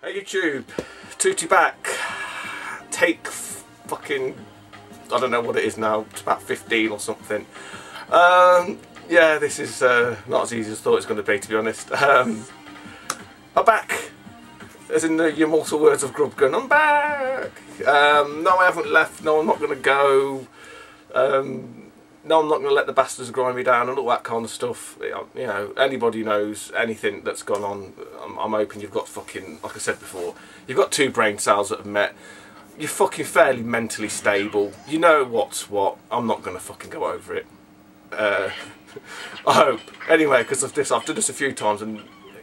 Hey YouTube, Tootie back. Take fucking, I don't know what it is now, it's about 15 or something. Yeah, this is not as easy as I thought it was going to be honest. I'm back, as in the immortal words of Grubgun, I'm back! No, I haven't left, no, I'm not going to go. No, I'm not going to let the bastards grind me down and all that kind of stuff. You know, anybody knows anything that's gone on, I'm hoping you've got fucking, like I said before, you've got two brain cells that have met, you're fucking fairly mentally stable, you know what's what, I'm not going to fucking go over it. I hope. Anyway, because of this, I've done this a few times and,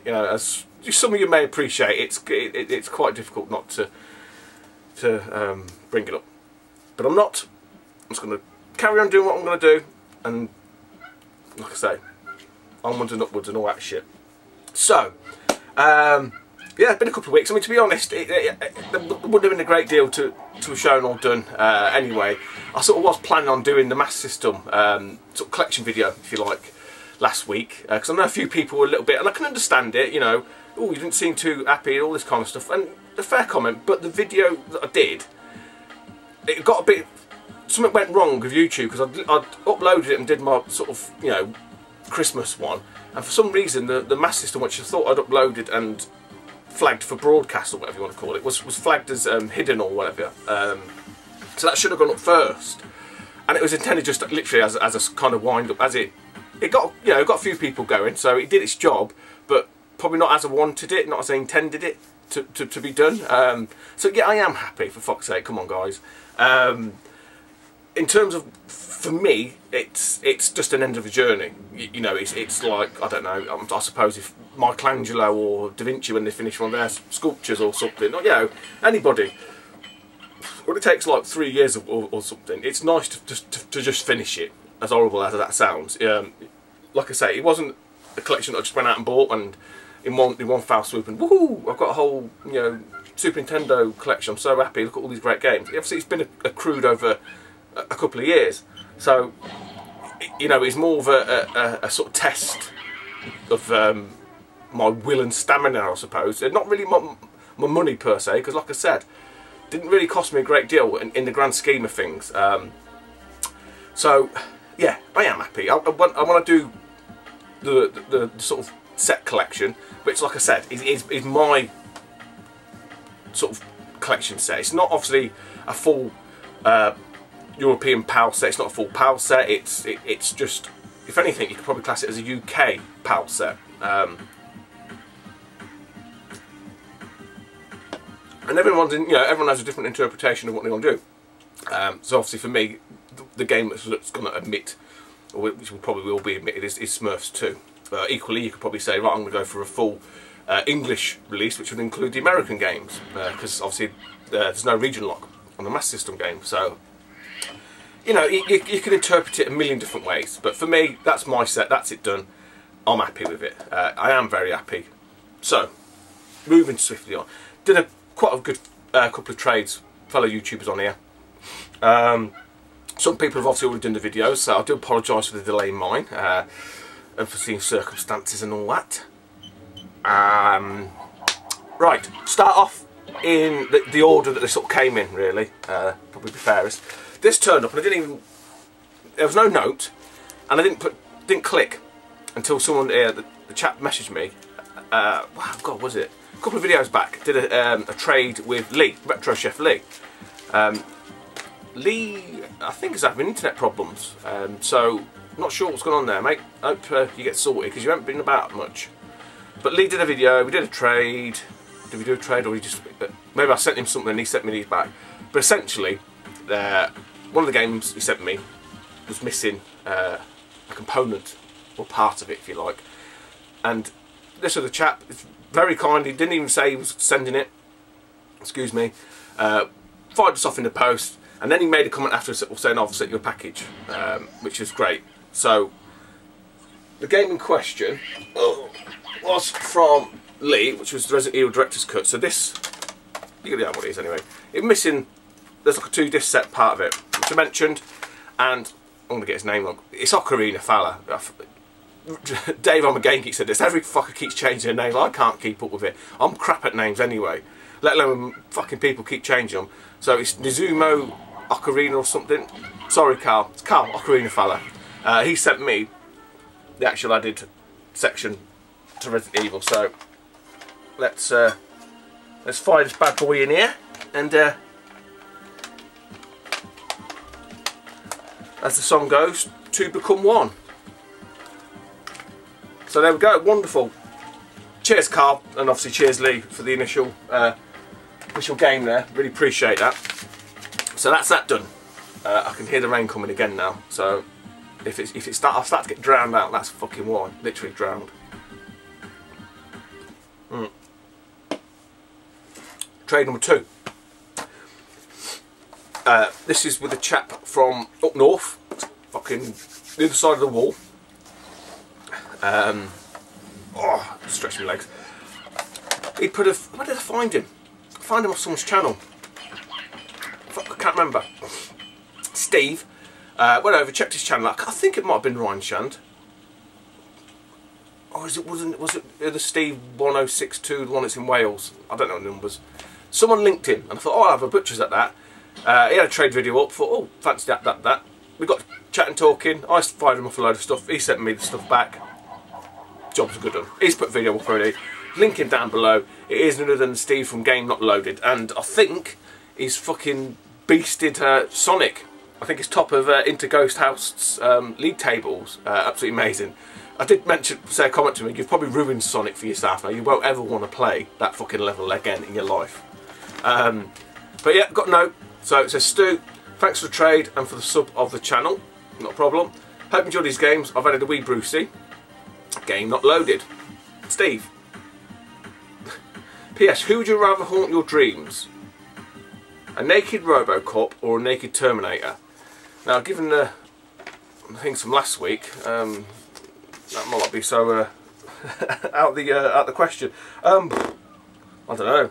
you know, as some of you may appreciate, it's quite difficult not to bring it up. But I'm not. I'm just going to carry on doing what I'm going to do, and like I say, onwards and upwards and all that shit. So, yeah, it's been a couple of weeks. I mean, to be honest, there wouldn't have been a great deal to have shown or done anyway. I sort of was planning on doing the Mass System sort of collection video, if you like, last week, because I know a few people were a little bit, and I can understand it, you know, oh, you didn't seem too happy, all this kind of stuff, and a fair comment, but the video that I did, it got a bit, something went wrong with YouTube, because I'd uploaded it and did my sort of, you know, Christmas one, and for some reason the Mass System, which I thought I'd uploaded and flagged for broadcast or whatever you want to call it, was flagged as hidden or whatever, so that should have gone up first, and it was intended just literally as a kind of wind up, as it got, you know, it got a few people going, so it did its job, but probably not as I wanted it, not as I intended it to be done. So yeah, I am happy, for fuck's sake, come on guys. In terms of, for me, it's just an end of a journey. You know, it's like, I don't know, I suppose if Michelangelo or Da Vinci, when they finish one of their sculptures or something, or, you know, anybody, when it takes like 3 years or something, it's nice to just finish it, as horrible as that sounds. Like I say, it wasn't a collection that I just went out and bought and in one foul swoop and woohoo, I've got a whole, you know, Super Nintendo collection, I'm so happy, look at all these great games. Obviously it's been accrued over a couple of years, so, you know, it's more of a sort of test of my will and stamina, I suppose. Not really my money per se, because like I said, didn't really cost me a great deal in the grand scheme of things. So yeah, I am happy. I want to do the sort of set collection, which, like I said, is my sort of collection set. It's not obviously a full European PAL set. It's not a full PAL set. It's just, if anything, you could probably class it as a UK PAL set. And everyone has a different interpretation of what they want to do. So obviously for me, the game that's going to admit, or which will probably will be admitted, is Smurfs 2. Equally, you could probably say, right, I'm going to go for a full English release, which would include the American games, because obviously there's no region lock on the Mass System game. So, you know, you can interpret it a million different ways. But for me, that's my set, that's it done. I'm happy with it. I am very happy. So, moving swiftly on. Did quite a good couple of trades, fellow YouTubers on here. Some people have obviously already done the videos, so I do apologise for the delay in mine. Unforeseen circumstances and all that. Right, start off in the order that they sort of came in, really. Probably be fairest. This turned up and I didn't even, there was no note, and I didn't click until someone, the chap messaged me. Wow, God, was it? A couple of videos back, did a trade with Lee, Retro Chef Lee. Lee, I think, is having internet problems, so not sure what's going on there, mate. Hope you get sorted, because you haven't been about much. But Lee did a video, we did a trade. Did we do a trade, or he just, maybe I sent him something and he sent me these back. But essentially, one of the games he sent me was missing a component, or part of it, if you like. And this other chap, very kind, he didn't even say he was sending it, excuse me, fired us off in the post, and then he made a comment after saying, I've sent you a package, which is great. So, the game in question was from Lee, which was the Resident Evil Director's Cut. So this, you can know what it is anyway. It's missing, there's like a 2-disc set part of it, which I mentioned, and I'm going to get his name wrong. It's Ocarina Fala. Dave on the Game Geek said this, every fucker keeps changing their name. I can't keep up with it. I'm crap at names anyway, let alone fucking people keep changing them. So it's Nizumo Ocarina or something. Sorry Carl, it's Carl, Ocarina fella. He sent me the actual added section to Resident Evil, so let's fire this bad boy in here, and as the song goes, two become one. So there we go, wonderful. Cheers Carl, and obviously cheers Lee for the initial game there, really appreciate that. So that's that done. I can hear the rain coming again now, so if I start to get drowned out, that's fucking why, literally drowned. Trade number 2. This is with a chap from up north, fucking the other side of the wall. Oh, stretch my legs. He put a, where did I find him? I found him off someone's channel. Fuck, I can't remember. Steve went over, checked his channel. I think it might have been Ryan Shand. Or was it the Steve 1062, the one that's in Wales? I don't know the numbers. Someone linked him, and I thought, oh, I'll have a butcher's at that. He had a trade video up, thought, oh, fancy that. We got chatting, talking. I fired him off a load of stuff. He sent me the stuff back. Job's good done. He's put a video up already. Link him down below. It is none other than Steve from Game Not Loaded, and I think he's fucking beasted Sonic. I think he's top of Interghost House's league tables. Absolutely amazing. I did say a comment to me, you've probably ruined Sonic for yourself now. You won't ever want to play that fucking level again in your life. But yeah, got a note. So it says, Stu, thanks for the trade and for the sub of the channel. Not a problem. Hope you enjoy these games. I've added a wee Brucey. Game Not Loaded. Steve. P.S. Who would you rather haunt your dreams? A naked Robocop or a naked Terminator? Now, given the things from last week, that might not be so out the question. I don't know.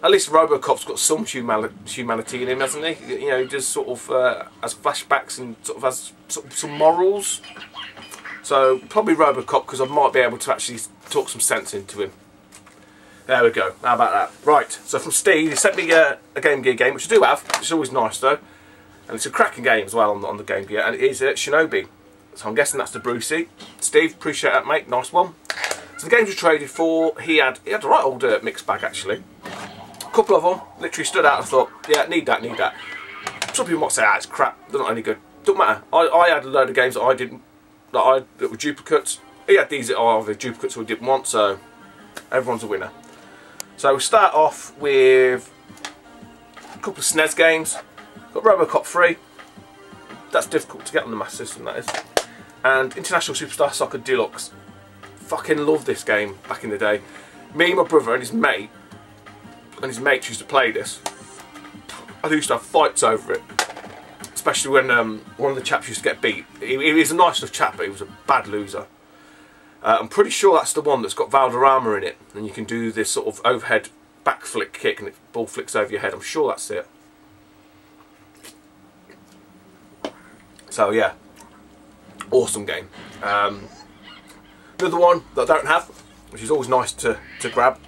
At least Robocop's got some humanity in him, hasn't he? You know, he just sort of has flashbacks and sort of has some morals. So probably Robocop, because I might be able to actually talk some sense into him. There we go. How about that? Right. So from Steve, he sent me a Game Gear game, which I do have. It's always nice though, and it's a cracking game as well on the Game Gear, and it is Shinobi. So I'm guessing that's the Brucey. Steve, appreciate that, mate. Nice one. So the games we traded for, he had a right old mixed bag actually. A couple of them literally stood out. I thought, yeah, need that. Some people might say, ah, it's crap. They're not any good. Don't matter. I had a load of games that were duplicates. He had these that are the duplicates we didn't want. So everyone's a winner. So we start off with a couple of SNES games. Got Robocop 3. That's difficult to get on the Master System, that is. And International Superstar Soccer Deluxe. Fucking loved this game back in the day. Me, my brother and his mates used to play this. I used to have fights over it. Especially when one of the chaps used to get beat. He was a nice enough chap, but he was a bad loser. I'm pretty sure that's the one that's got Valderrama in it, and you can do this sort of overhead backflip kick and the ball flicks over your head. I'm sure that's it. So yeah, awesome game. Another one that I don't have, which is always nice to grab.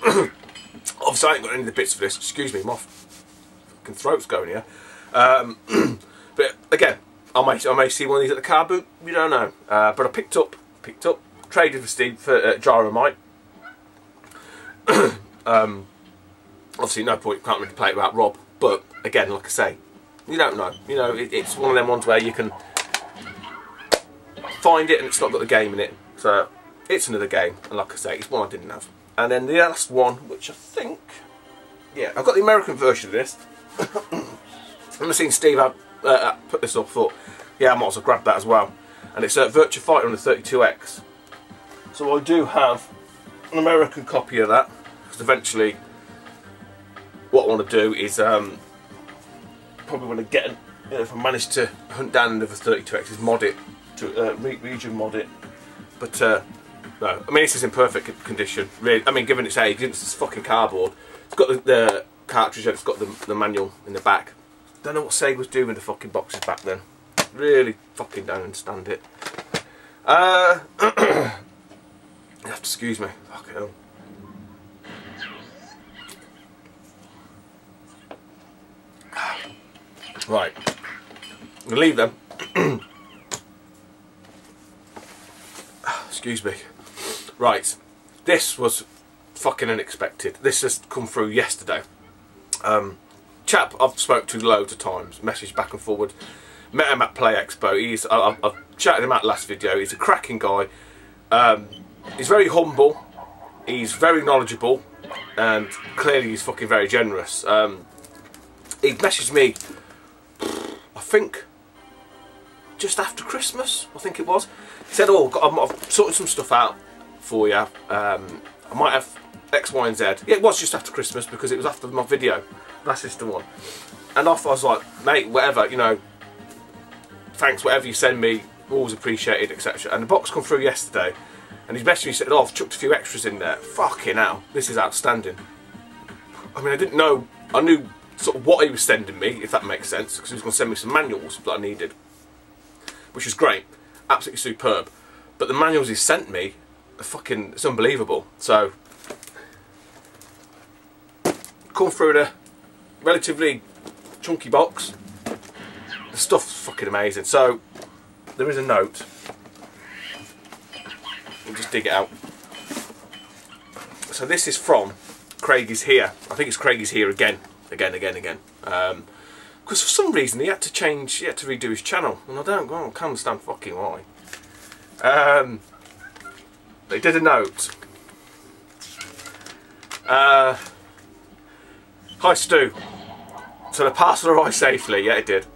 Obviously I ain't got any of the bits for this. Excuse me, my fucking throat's going here. But again, I may see one of these at the car boot. You don't know. But I picked up, traded with Steve for Gyromite. Obviously, no point, can't really play it without Rob. But again, like I say, you don't know. You know, it's one of them ones where you can find it and it's not got the game in it. So it's another game, and like I say, it's one I didn't have. And then the last one, which I think, yeah, I've got the American version of this. I've seen Steve put this up, thought, yeah, I might as well grab that as well. And it's Virtua Fighter on the 32X. So I do have an American copy of that, because eventually what I want to do is probably want to get, if I manage to hunt down another 32X, is mod it, to region mod it. But no, I mean, this is in perfect condition, really. I mean, given its age, it's fucking cardboard. It's got the cartridge, it's got the manual in the back. Don't know what Sega was doing with the fucking boxes back then. Really fucking don't understand it. You have to excuse me. Fucking hell. Right. I'm going to leave them. Excuse me. Right. This was fucking unexpected. This has come through yesterday. Chap I've spoke to loads of times, messaged back and forward. Met him at Play Expo. I've chatted him out last video. He's a cracking guy. He's very humble. He's very knowledgeable, and clearly he's fucking very generous. He messaged me, I think, just after Christmas. I think it was. He said, "Oh, I've sorted some stuff out for you. I might have X, Y, and Z." Yeah, it was just after Christmas because it was after my video, last system one. And I was like, "Mate, whatever, you know. Thanks, whatever you send me, always appreciated, etc." And the box come through yesterday, and he's messaged me, said, "Oh, I've chucked a few extras in there." Fucking hell, this is outstanding. I mean, I didn't know, I knew sort of what he was sending me, if that makes sense, because he was going to send me some manuals that I needed, which was great, absolutely superb. But the manuals he sent me are fucking, it's unbelievable. So, come through in a relatively chunky box. The stuff's fucking amazing. So, there is a note. We'll just dig it out. So this is from Craig is Here. I think it's Craig is Here again. Because for some reason he had to change, he had to redo his channel. And I can't understand fucking why. They did a note. Hi Stu. So the parcel arrived safely. Yeah, it did.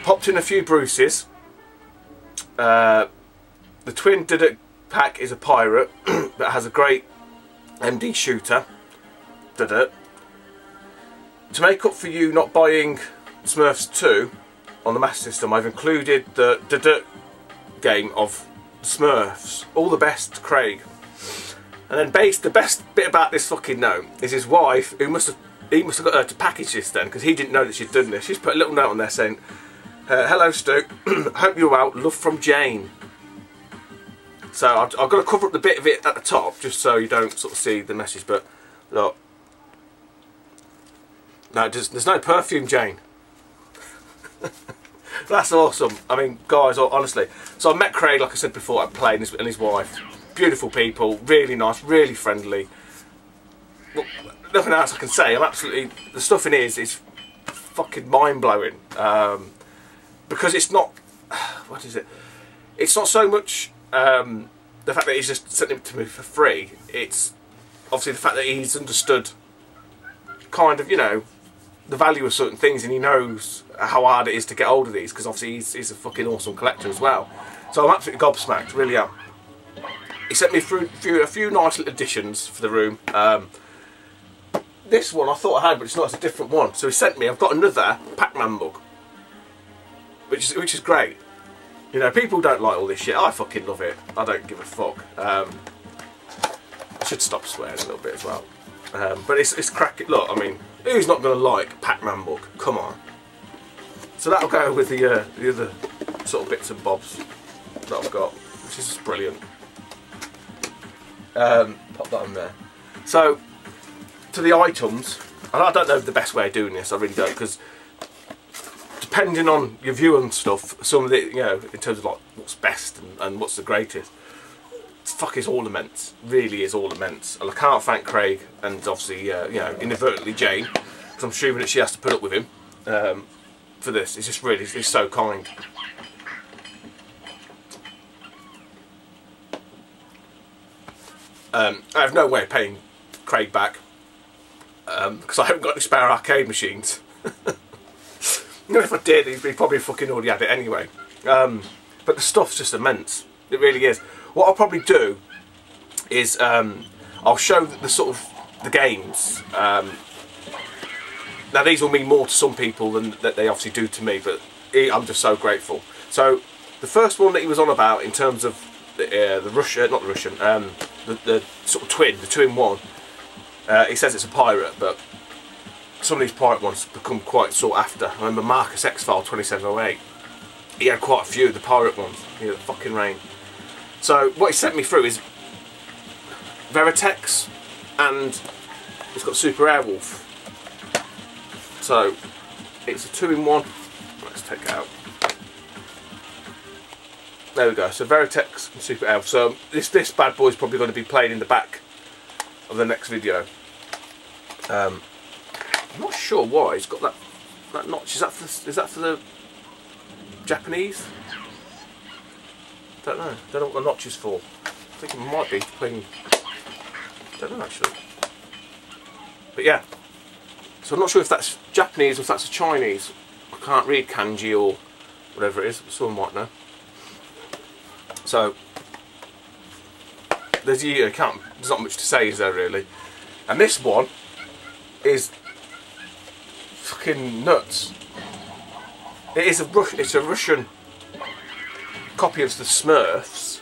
Popped in a few bruises. The twin Didit pack is a pirate that has a great MD shooter. Didit. To make up for you not buying Smurfs 2 on the Master System, I've included the Didit game of Smurfs. All the best, Craig. And then the best bit about this fucking note is his wife, he must have got her to package this then, because he didn't know that she'd done this. She's put a little note on there saying, "Hello Stu, hope you're well, love from Jane." So I've got to cover up the bit of it at the top, just so you don't sort of see the message, but look. No, there's no perfume, Jane. That's awesome. I mean, guys, honestly. So I met Craig, like I said before, at Play, and his wife. Beautiful people, really nice, really friendly. Well, nothing else I can say. The stuff in here is fucking mind-blowing. Because it's not, what is it? It's not so much the fact that he's just sent it to me for free. It's obviously the fact that he's understood kind of, you know, the value of certain things, and he knows how hard it is to get hold of these, because obviously he's a fucking awesome collector as well. So I'm absolutely gobsmacked, really am. He sent me through a few nice little additions for the room. This one I thought I had, but it's not, it's a different one. So he sent me, I've got another Pac-Man mug, which is great. You know, people don't like all this shit. I fucking love it. I don't give a fuck. I should stop swearing a little bit as well. But it's cracking. Look, I mean, who's not going to like Pac-Man mug? Come on. So that'll go with the other sort of bits and bobs that I've got, which is just brilliant. Pop that on there. So, to the items, and I don't know the best way of doing this, I really don't, because depending on your view and stuff, some of it, you know, in terms of like what's best and what's the greatest, fuck, is all immense, really is all immense. And I can't thank Craig and obviously, you know, inadvertently Jane, because I'm assuming that she has to put up with him for this. It's just really, he's so kind. I have no way of paying Craig back because I haven't got any spare arcade machines. You know, if I did, he'd probably fucking already had it anyway. But the stuff's just immense. It really is. What I'll probably do is I'll show the sort of the games. Now these will mean more to some people than that they obviously do to me, but I'm just so grateful. So the first one that he was on about in terms of the Russian, not the Russian, the sort of twin, the 2-in-1. He says it's a pirate, but some of these pirate ones become quite sought after. I remember Marcus X-File 2708. He had quite a few of the pirate ones. He had the fucking rain. So what he sent me through is Veritex, and it's got Super Airwolf. So it's a 2-in-1. Let's take it out. There we go. So Veritex and Super Airwolf. So this bad boy is probably going to be playing in the back of the next video. I'm not sure why it's got that notch. Is that for the Japanese? Don't know. Don't know what the notch is for. I think it might be playing. Don't know actually. But yeah. So I'm not sure if that's Japanese or if that's a Chinese. I can't read kanji or whatever it is. Someone might know. So there's not much to say, is there really? And this one is fucking nuts. It's a Russian copy of the Smurfs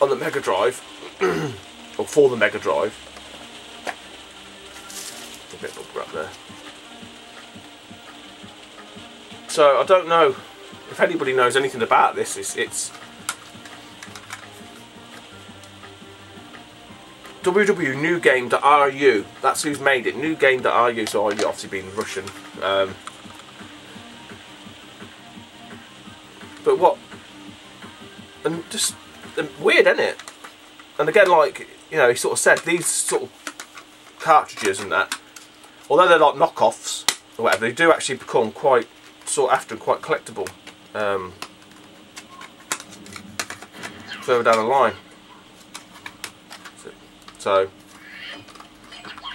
on the Mega Drive, or for the Mega Drive. A bit of up there. So I don't know if anybody knows anything about this. It's www.newgame.ru. That's who's made it. Newgame.ru. So RU obviously being Russian. But what? And just weird, isn't it? And again, like, you know, he sort of said these sort of cartridges and that, although they're like knockoffs or whatever, they do actually become quite sought after and quite collectible further down the line. So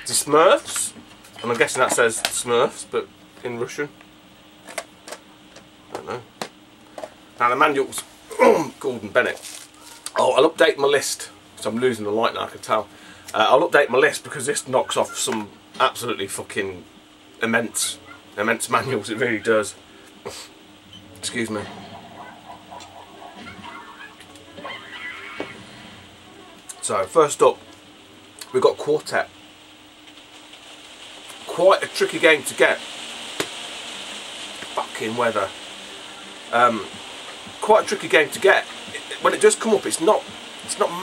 the Smurfs, and I'm guessing that says Smurfs, but in Russian. I don't know. Now the manual's Gordon Bennett. Oh, I'll update my list. So I'm losing the light now, I can tell. I'll update my list because this knocks off some absolutely fucking immense manuals. It really does. Excuse me. So first up, we've got Quartet. Quite a tricky game to get. Fucking weather. Quite a tricky game to get. When it does come up, it's not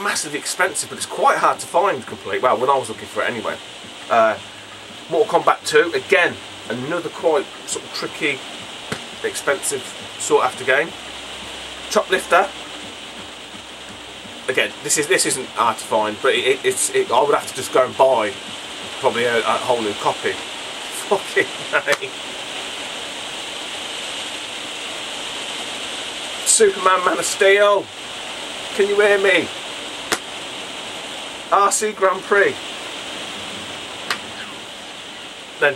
massively expensive, but it's quite hard to find complete. Well, when I was looking for it anyway. Mortal Kombat 2, again, another quite sort of tricky, expensive sought after game. Choplifter. Again, this isn't hard to find, but I would have to just go and buy probably a whole new copy. Fucking hell. Superman Man of Steel. Can you hear me? RC Grand Prix. Then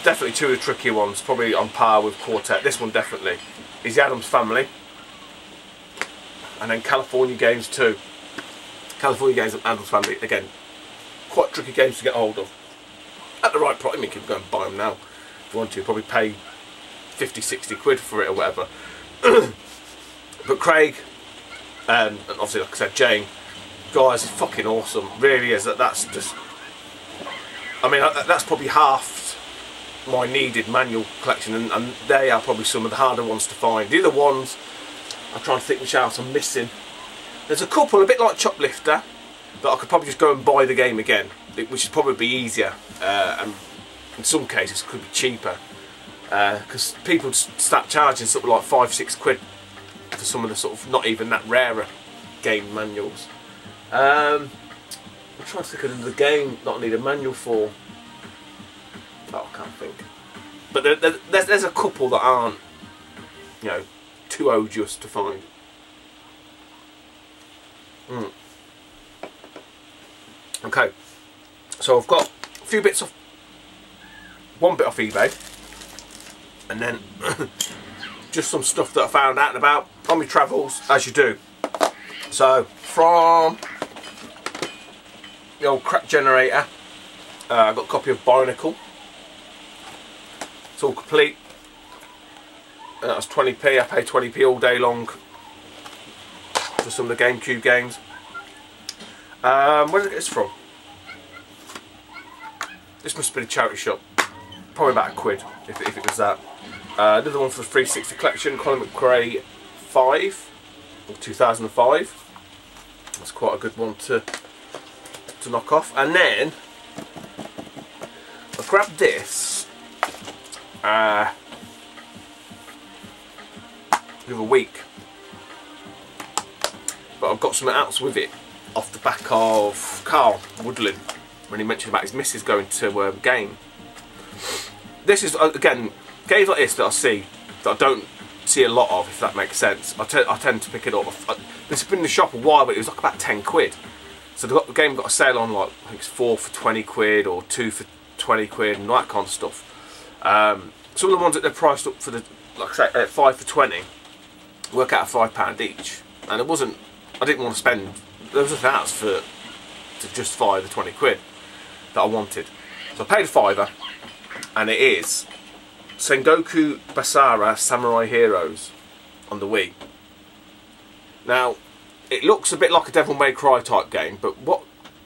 definitely two of the trickier ones, probably on par with Quartet. This one definitely is the Addams Family. And then California Games 2. California Games and Addams Family, again, quite tricky games to get hold of. At the right price, I mean, you can go and buy them now if you want to. Probably pay 50, 60 quid for it or whatever. But Craig, and obviously, like I said, Jane, guys, it's fucking awesome. Really is. That's just, I mean, that's probably half my needed manual collection, and they are probably some of the harder ones to find. The other ones, I'm trying to think which else I'm missing. There's a couple, a bit like Choplifter, that I could probably just go and buy the game again, which would probably be easier, and in some cases could be cheaper, because people start charging sort of like 5-6 quid for some of the sort of not even that rarer game manuals. I'm trying to think of the game that I need a manual for. Oh, I can't think. But there's a couple that aren't, you know, too odious to find. Okay, so I've got a few bits of, one bit off eBay, and then just some stuff that I found out and about on my travels, as you do. So from the old crap generator, I got a copy of Bionicle. It's all complete. That was 20p. I paid 20p all day long for some of the GameCube games. Where did I get this from? This must have been a charity shop. Probably about £1 if it was that. Another one for the 360 collection, Colin McRae 5, 2005. That's quite a good one to knock off. And then I grabbed this the other week, but I've got something else with it off the back of Carl Woodland when he mentioned about his missus going to game. This is again games like this that I see that I don't see a lot of, if that makes sense. I tend to pick it up. This has been in the shop a while, but it was like about 10 quid. So the game got a sale on, like I think it's 4 for 20 quid or 2 for 20 quid and all that kind of stuff. Some of the ones that they're priced up for the, like I say, 5 for 20 work out at £5 each, and it wasn't. I didn't want to spend. There was nothing else to justify the 20 quid that I wanted. So I paid a fiver, and it is Sengoku Basara Samurai Heroes on the Wii. Now, it looks a bit like a Devil May Cry type game, but what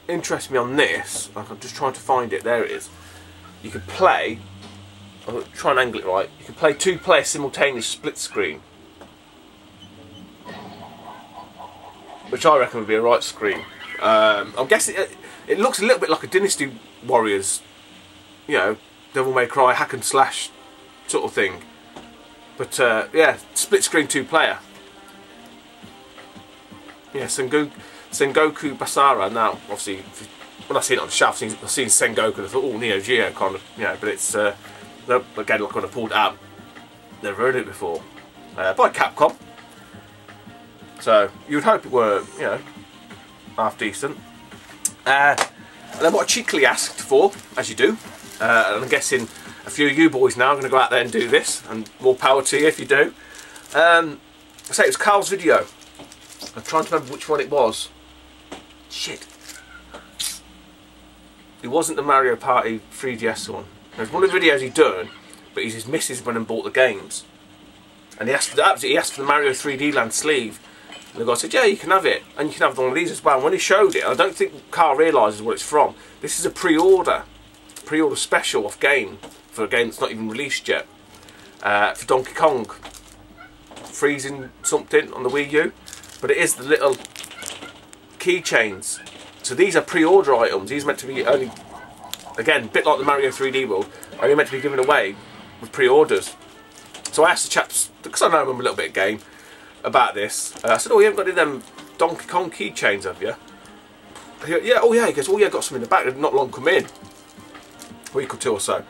interests me on this, I'm just trying to find it, there it is. You can play, I'll try and angle it right, you can play 2 players simultaneous split screen, which I reckon would be a right screen. I'm guessing it looks a little bit like a Dynasty Warriors, you know, Devil May Cry hack and slash sort of thing, but yeah, split screen 2 player. Yeah, Sengoku Basara. Now, obviously, when I seen it on the shelf, I've seen Sengoku and I thought, oh, Neo Geo kind of, you know, but it's again, like when I pulled it out, never heard it before. By Capcom. So you would hope it were, you know, half decent. And then what I cheekily asked for, as you do, and I'm guessing a few of you boys now are going to go out there and do this, and more power to you if you do. I say it was Carl's video. I'm trying to remember which one it was. Shit. It wasn't the Mario Party 3DS one. It was one of the videos he'd done, but his missus went and bought the games. And he asked for the Mario 3D Land sleeve. And the guy said, yeah, you can have it. And you can have one of these as well. And when he showed it, I don't think Carl realises what it's from. This is a pre-order special off game for a game that's not even released yet. For Donkey Kong. Freezing something on the Wii U. But it is the little keychains. So these are pre-order items. These are meant to be only, again, a bit like the Mario 3D World, only meant to be given away with pre-orders. So I asked the chaps, because I know them a little bit of game, about this. I said, oh, you haven't got any of them Donkey Kong keychains, have you? Yeah, oh yeah. He goes, oh yeah, I've got some in the back. They've not long come in. A week or 2 or so.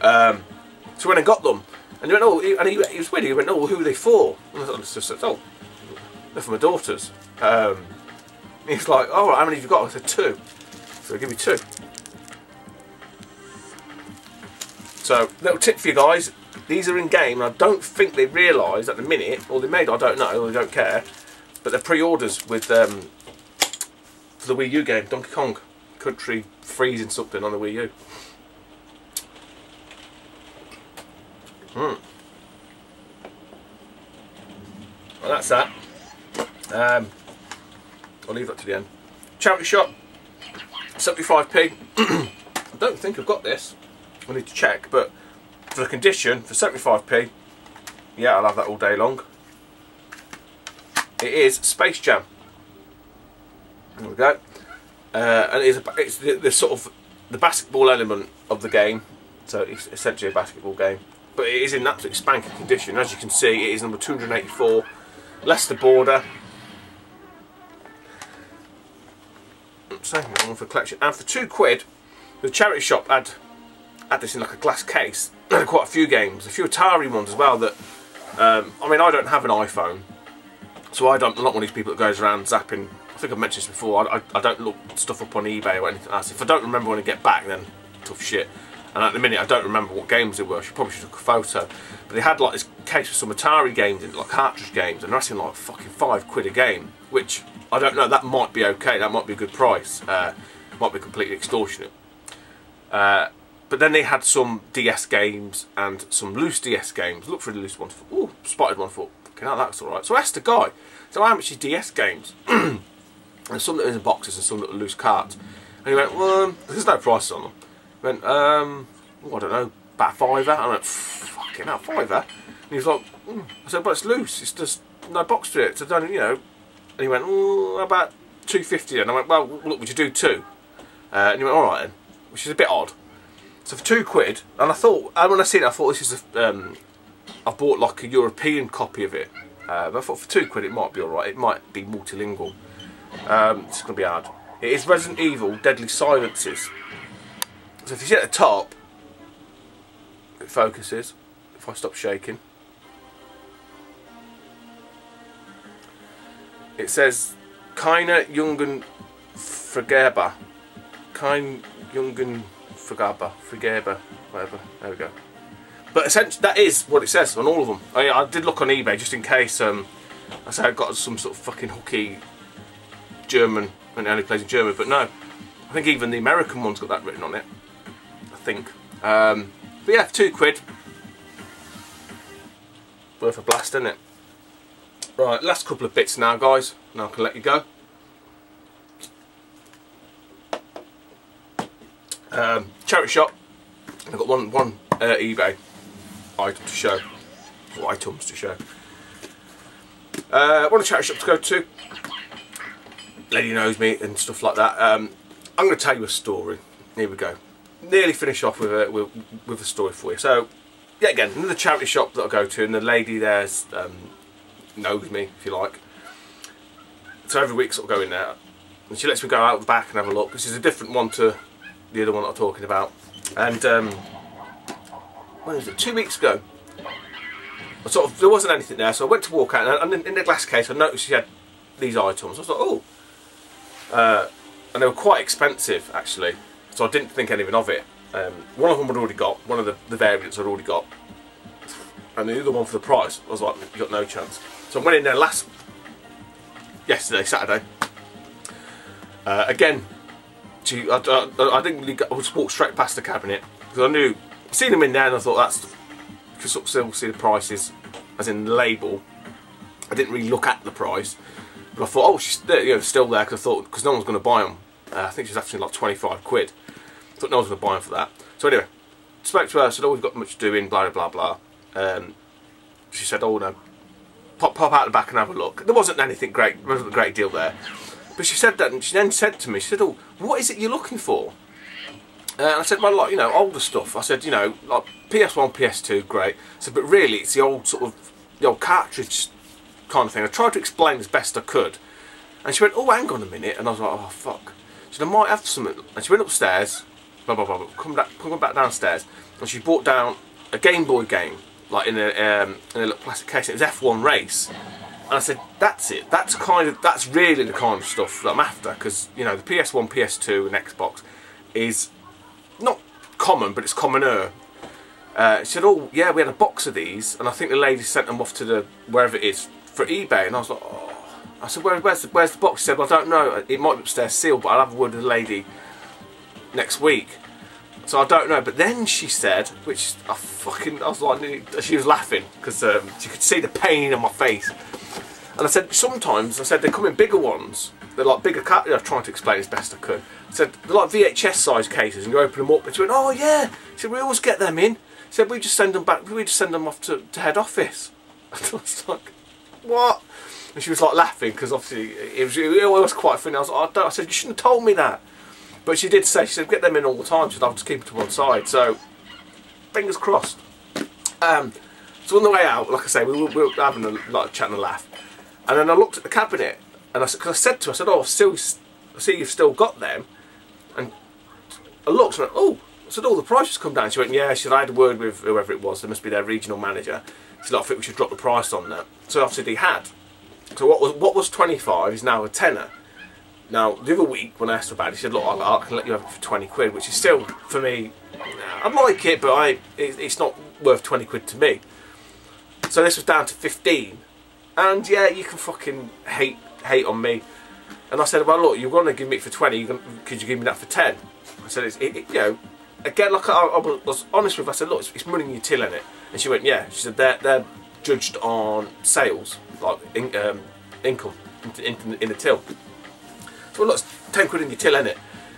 So when I got them, and he went, oh, and he was weird. He went, oh, well, who are they for? And I just said, oh, they're for my daughters. He's like, oh, how many have you got? I said 2. So I'll give you 2. So, little tip for you guys. These are in game, and I don't think they realise at the minute, or they may, I don't know, or they don't care, but they're pre-orders with for the Wii U game, Donkey Kong Country Freezing something on the Wii U. Well, that's that. I'll leave that to the end. Charity shop, 75p. I don't think I've got this. I need to check, but for the condition, for 75p, yeah, I'll have that all day long. It is Space Jam. There we go. And it's the sort of the basketball element of the game. So it's essentially a basketball game, but it is in absolute spanking condition. As you can see, it is number 284, Leicester border. Second one for collection, and for £2, the charity shop had this in like a glass case. Quite a few games, a few Atari ones as well. That I mean, I don't have an iPhone, so I'm not one of these people that goes around zapping. I think I've mentioned this before. I don't look stuff up on eBay or anything else. If I don't remember when I get back, then tough shit. And at the minute, I don't remember what games they were. I probably should have took a photo. But they had like this case with some Atari games in it, like cartridge games, and they're asking like fucking £5 a game, which I don't know. That might be okay. That might be a good price. Might be completely extortionate. But then they had some DS games and some loose DS games. Look for the loose one. Oh, spotted one. Thought, fucking hell, that's all right. So I asked the guy, so how much is DS games? And some that are in boxes and some that are loose cards. And he went, well, there's no prices on them. He went, oh, I don't know, about £5. I went, fucking hell, £5. he was like, I said, but it's loose, it's just no box to it, so don't, you know. And he went, oh, about 250. And I went, well, look, would you do 2? And he went, alright then, which is a bit odd. So for £2, and I thought, when I seen it, I thought this is I bought like a European copy of it. But I thought for £2 it might be alright, it might be multilingual. It's going to be hard. It is Resident Evil Deadly Silences. So if you see at the top, it focuses, if I stop shaking. It says, Keine Jungen Vergeber. Kein Jungen Vergeber, whatever, there we go. But essentially, that is what it says on all of them. I did look on eBay just in case, I said I got some sort of fucking hooky German, and it only plays in German, but no. I think even the American one's got that written on it, I think. But yeah, £2. Worth a blast, isn't it? Right, last couple of bits now, guys. Now I can let you go. Charity shop. I've got one eBay item to show, or items to show. One charity shop to go to. Lady knows me and stuff like that. I'm going to tell you a story. Here we go. Nearly finish off with a story for you. So, yeah, again, another charity shop that I go to, and the lady there's knows me, if you like. So every week, sort of go in there, and she lets me go out the back and have a look. This is a different one to the other one that I'm talking about. And when was it? 2 weeks ago. There wasn't anything there, so I went to walk out, and in the glass case, I noticed she had these items. I was like, oh. And they were quite expensive, actually, so I didn't think anything of it. One of them I'd already got, one of the variants I'd already got, and the other one for the price, I was like, you got no chance. So I went in there yesterday, Saturday. Again, I didn't really I just walked straight past the cabinet, because I knew, seen them in there, and I thought that's, you can sort of still see the prices, as in the label. I didn't really look at the price. But I thought, oh, she's still there, because I thought, because no one's going to buy them. I think she's actually like £25. I thought no one's going to buy them for that. So anyway, spoke to her, said, oh, we've got much doing, blah, blah, blah. She said, oh, no, pop out the back and have a look. There wasn't anything great, there wasn't a great deal there. But she said that, and she then said to me, she said, oh, what is it you're looking for? And I said, well, like, you know, older stuff. I said, you know, like PS1, PS2, great. I said, but really, it's the old sort of, the old cartridge kind of thing. I tried to explain as best I could, and she went, oh, hang on a minute, and I was like, oh, fuck. She said, I might have something, and she went upstairs, blah, blah, blah, blah, come back downstairs, and she brought down a Game Boy game, like in a little plastic case, and it was F1 Race, and I said, that's it, that's really the kind of stuff that I'm after, because, you know, the PS1, PS2, and Xbox is not common, but it's commoner. She said, oh, yeah, we had a box of these, and I think the lady sent them off to wherever it is, for eBay, and I was like, oh. I said, where's the box? She said, well, I don't know, it might be upstairs sealed, but I'll have a word with the lady next week. So I don't know, but then she said, which I was like, she was laughing, because she could see the pain on my face. And I said, sometimes, I said, they come in bigger ones, they're like bigger, I was trying to explain as best I could. I said, they're like VHS size cases, and you open them up, and she went, oh yeah, she said, we always get them in. She said, we just send them back, we just send them off to head office. I was like, what? And she was like laughing, because obviously it was quite funny. I was like, I said, you shouldn't have told me that. But she did say, she said, get them in all the time. She said, I'll just keep them to one side. So, fingers crossed. So on the way out, like I say, we were having a chat and a laugh. And then I looked at the cabinet, and I said to her, I said, oh, I see you've still got them. And I looked and I went, oh, I said, oh, the price has come down. She went, yeah, she said, I had a word with whoever it was. There must be their regional manager. She said, I think we should drop the price on that. So obviously they had. So what was 25 is now a tenner. Now, the other week when I asked her about it, she said, look, I can let you have it for £20, which is still, for me, I like it, but it's not worth £20 to me. So this was down to 15. And yeah, you can fucking hate on me. And I said, well, look, you're going to give me it for 20, could you give me that for 10? I said, you know, again, like I was honest with her, I said, look, it's money in your till, innit? And she went, yeah. She said, they're judged on sales, like income in the till. So well, look, it's £10 in your till, innit?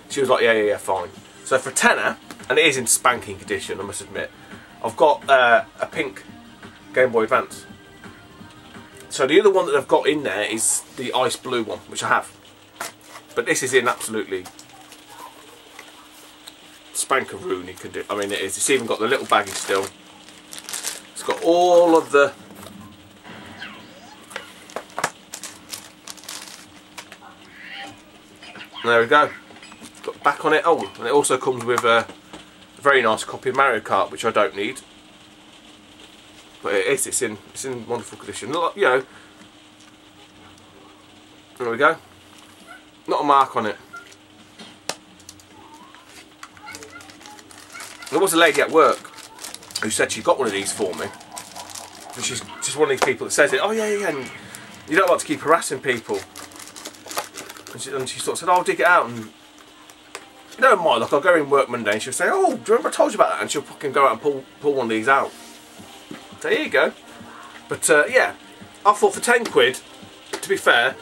She was like, yeah, fine. So for a tenner, and it is in spanking condition, I must admit, I've got a pink Game Boy Advance. So the other one that they've got in there is the ice blue one, which I have. But this is in absolutely spankeroo. You can do. I mean, it is. It's even got the little baggie still. It's got all of the. There we go. Got back on it. Oh, and it also comes with a very nice copy of Mario Kart, which I don't need. But it is. It's in wonderful condition. You know. There we go. Not a mark on it. There was a lady at work who said she got one of these for me. And she's just one of these people that says it. Oh yeah, yeah. And you don't like to keep harassing people. And she sort of said, oh, I'll dig it out. And you don't mind. Like I'll go in work Monday and she'll say, oh, do you remember I told you about that? And she'll fucking go out and pull one of these out. So here you go. But yeah, I thought for 10 quid, to be fair,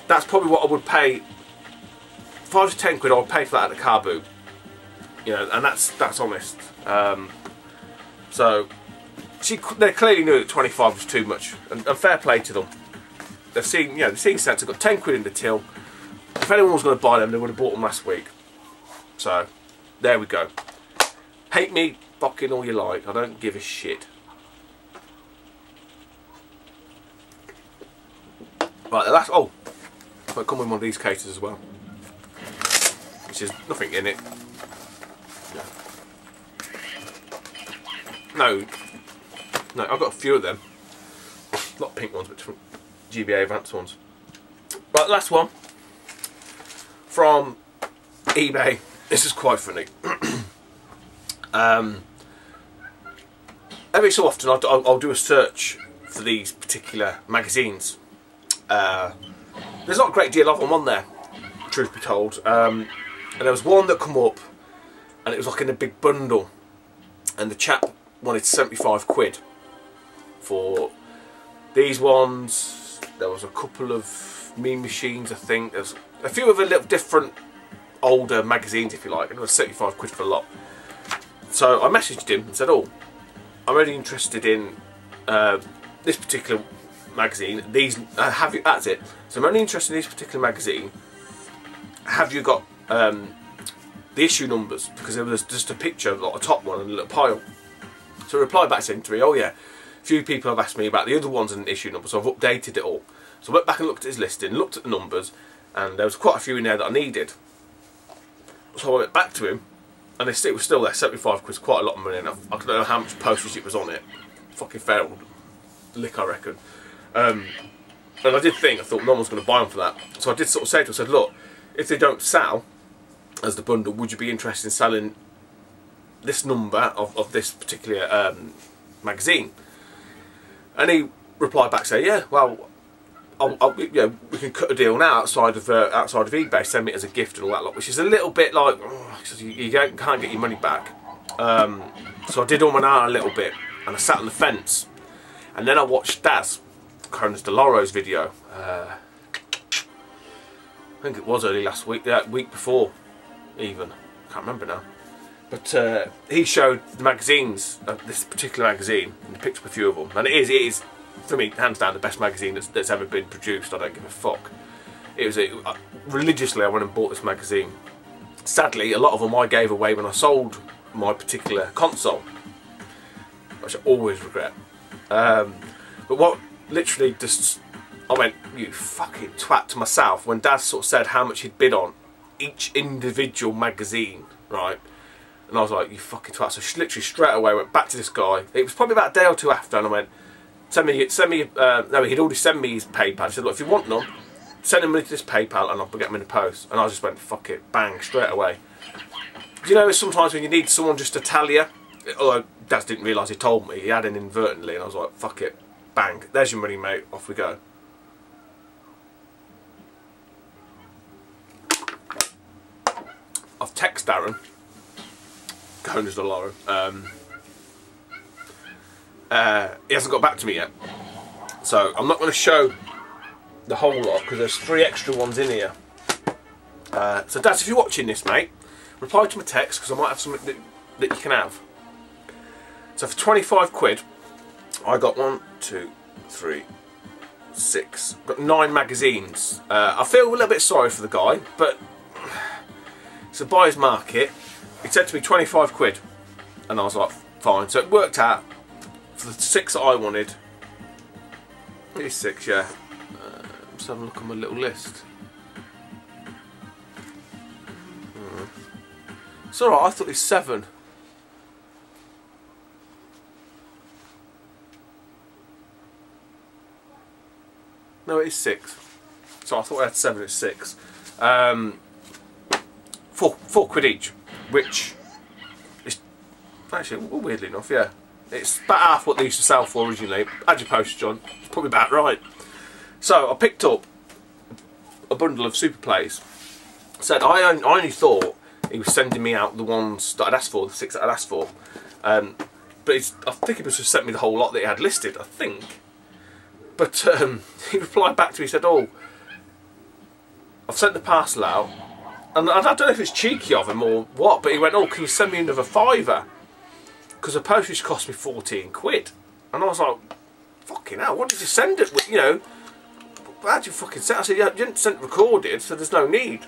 that's probably what I would pay. 5 to 10 quid I would pay for that at the car boot. You know, and that's honest. So they clearly knew that 25 was too much, and fair play to them. They've seen, you know, they've seen sense. They've got 10 quid in the till. If anyone was going to buy them, they would have bought them last week. So there we go. Hate me fucking all you like. I don't give a shit. Right, the last. Oh, might come with one of these cases as well, which is nothing in it. No, I've got a few of them. Not pink ones, but different GBA Advance ones. Right, last one from eBay. This is quite funny. Every so often I'll do a search for these particular magazines. There's not a great deal of them on there, truth be told. And there was one that come up, and it was like in a big bundle, and the chap wanted 75 quid for these ones. There was a couple of Mean Machines, I think. There's a few of the little different older magazines, if you like, and it was 75 quid for a lot. So I messaged him and said, oh, I'm really interested in this particular magazine. These have you? That's it. So I'm only interested in this particular magazine. Have you got the issue numbers? Because there was just a picture, like a top one and a little pile. So I replied back saying to me, oh yeah, a few people have asked me about the other ones and issue numbers, so I've updated it all. So I went back and looked at his listing, looked at the numbers, and there was quite a few in there that I needed. So I went back to him, and it was still there. 75 quid's quite a lot of money, and I don't know how much postage it was on it. Fucking fair old lick, I reckon. And I did think, I thought no one's going to buy them for that. So I did sort of say to him, I said, look, if they don't sell as the bundle, would you be interested in selling this number of this particular magazine? And he replied back saying, yeah, well, you know, we can cut a deal now outside of eBay, send me it as a gift and all that lot, which is a little bit like, oh, you can't get your money back. So I did on and out a little bit, and I sat on the fence, and then I watched Daz, Cronus DeLauro's video. I think it was early last week, week before even, I can't remember now. But he showed the magazines, this particular magazine, and he picked up a few of them. And it is for me, hands down, the best magazine that's ever been produced. I don't give a fuck. It was religiously I went and bought this magazine. Sadly, a lot of them I gave away when I sold my particular console, which I always regret. But what literally just, I went, you fucking twat, to myself when Dad sort of said how much he'd bid on each individual magazine, right? And I was like, you fucking twat. So literally straight away went back to this guy. It was probably about a day or two after, and I went, no, he'd already sent me his PayPal. He said, look, if you want them, send them money to this PayPal and I'll get them in the post. And I just went, fuck it, bang, straight away. Do you know, sometimes when you need someone just to tell you, although Dad didn't realise he told me, he had it inadvertently, and I was like, fuck it, bang, there's your money, mate, off we go. I've texted Darren, Cronus DeLauro. He hasn't got back to me yet, so I'm not going to show the whole lot because there's 3 extra ones in here. So Dad, if you're watching this, mate, reply to my text because I might have something that you can have. So for 25 quid, I got 1, 2, 3, 6. Got 9 magazines. I feel a little bit sorry for the guy, but it's a buyer's market. He said to me 25 quid, and I was like, fine. So it worked out for the 6 that I wanted. It is 6, yeah. Just having a look on my little list. It's alright, I thought it was 7. No, it is 6. So I thought I had 7, it's 6. 4 quid each, which is actually, well, weirdly enough, yeah. It's about half what they used to sell for originally. Add your postage on, it's probably about right. So I picked up a bundle of Super Plays. Said I only thought he was sending me out the ones that I'd asked for, the 6 that I'd asked for. But I think he must have sent me the whole lot that he had listed, I think. But he replied back to me, he said, oh, I've sent the parcel out. And I don't know if it's cheeky of him or what, but he went, oh, can you send me another £5? Because the postage cost me 14 quid. And I was like, fucking hell, what did you send it with, you know? How'd you fucking send it? I said, yeah, you didn't send it recorded, so there's no need.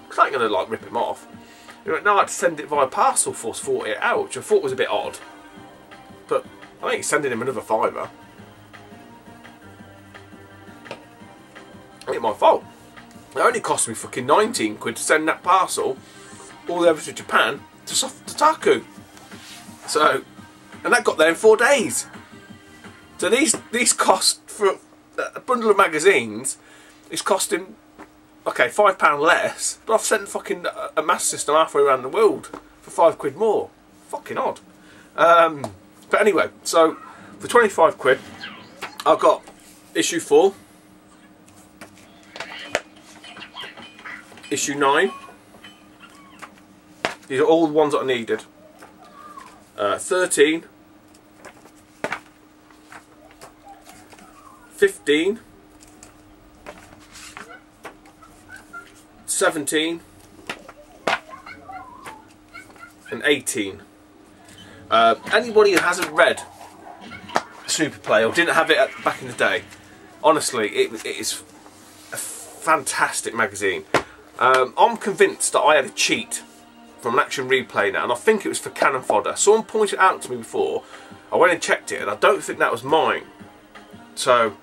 Because I ain't going to, like, rip him off. He went, no, I had to send it via parcel force 48 hours, which I thought was a bit odd. But I ain't sending him another £5. It ain't my fault. It only cost me fucking 19 quid to send that parcel all the way over to Japan to Taku. So, and that got there in 4 days. So these cost for a bundle of magazines is costing, okay, £5 less, but I've sent fucking a mass system halfway around the world for 5 quid more. Fucking odd. But anyway, so for 25 quid, I've got issue 4. Issue 9. These are all the ones that I needed. 13. 15. 17. And 18. Anybody who hasn't read Super Play or didn't have it back in the day, honestly, it is a fantastic magazine. I'm convinced that I had a cheat from an action replay now, and I think it was for cannon fodder. Someone pointed it out to me before. I went and checked it, and I don't think that was mine. So,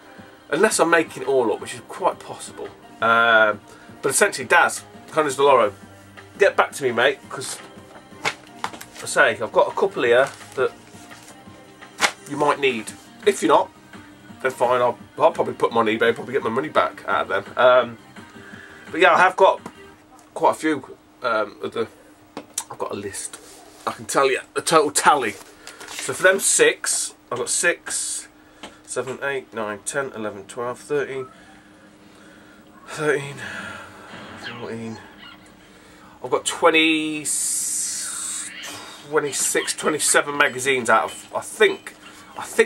unless I'm making it all up, which is quite possible. But essentially, Daz, Conan Deloro, get back to me, mate, because I say I've got a couple here that you might need. If you're not, then fine. I'll probably put them on eBay, probably get my money back out of them. But yeah, I have got quite a few of the. I've got a list. I can tell you the total tally. So for them 6, I've got 6, 7, 8, 9, 10, 11, 12, 13, 13, 14. I've got 26, 27 magazines out of. I think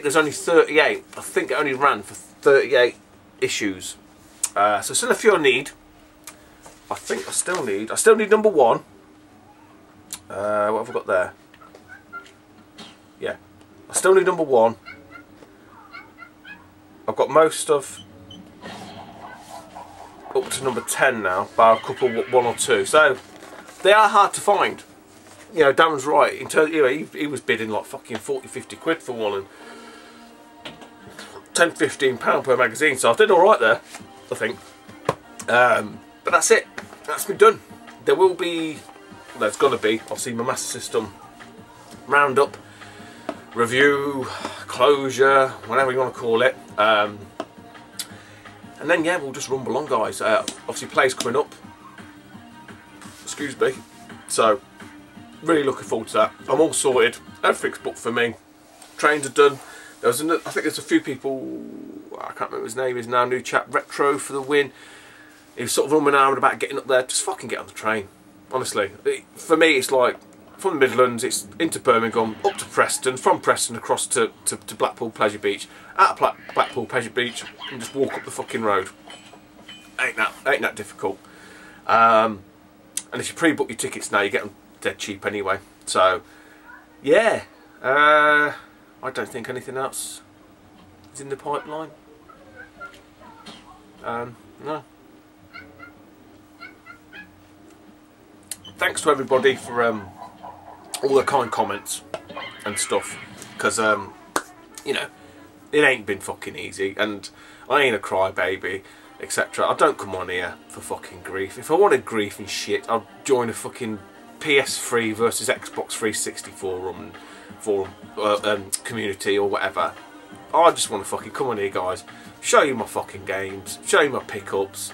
there's only 38. I think it only ran for 38 issues. So still a few I need. I think I still need number 1. What have I got there? Yeah, I still need number 1. I've got most of up to number 10 now, bar a couple, 1 or 2. So they are hard to find. You know, Darren's right. In terms, you know, he was bidding like fucking 40, 50 quid for one, and £10–15 per magazine. So I did all right there, I think. But that's it. That's been done. There will be, there's going to be, obviously, my Master System roundup, review, closure, whatever you want to call it. And then, yeah, we'll just rumble on, guys. Obviously, play's coming up. Excuse me. So, really looking forward to that. I'm all sorted. Everything's booked for me. Trains are done. There was I think there's a few people, I can't remember his name is now, new chap, Retro for the win. He was sort of umming and ahhing about getting up there. Just fucking get on the train. Honestly. For me, it's like, from the Midlands, it's into Birmingham, up to Preston, from Preston across to Blackpool Pleasure Beach, out of Blackpool Pleasure Beach, and just walk up the fucking road. Ain't that difficult. And if you pre-book your tickets now, you get them dead cheap anyway. So, yeah. I don't think anything else is in the pipeline. No. Thanks to everybody for all the kind comments and stuff, because you know, it ain't been fucking easy, and I ain't a crybaby, etc. I don't come on here for fucking grief. If I wanted grief and shit, I'd join a fucking PS3 versus Xbox 360 forum community or whatever. I just want to fucking come on here, guys, show you my fucking games, show you my pickups,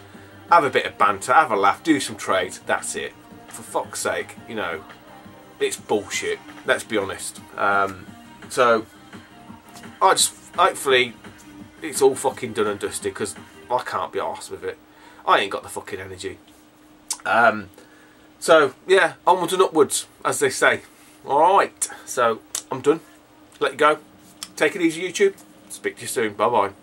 have a bit of banter, have a laugh, do some trades. That's it. For fuck's sake, you know, it's bullshit. Let's be honest. So I just, hopefully it's all fucking done and dusted, because I can't be arsed with it. I ain't got the fucking energy. So yeah, onwards and upwards, as they say. Alright, so I'm done. Let you go. Take it easy, YouTube. Speak to you soon. Bye bye.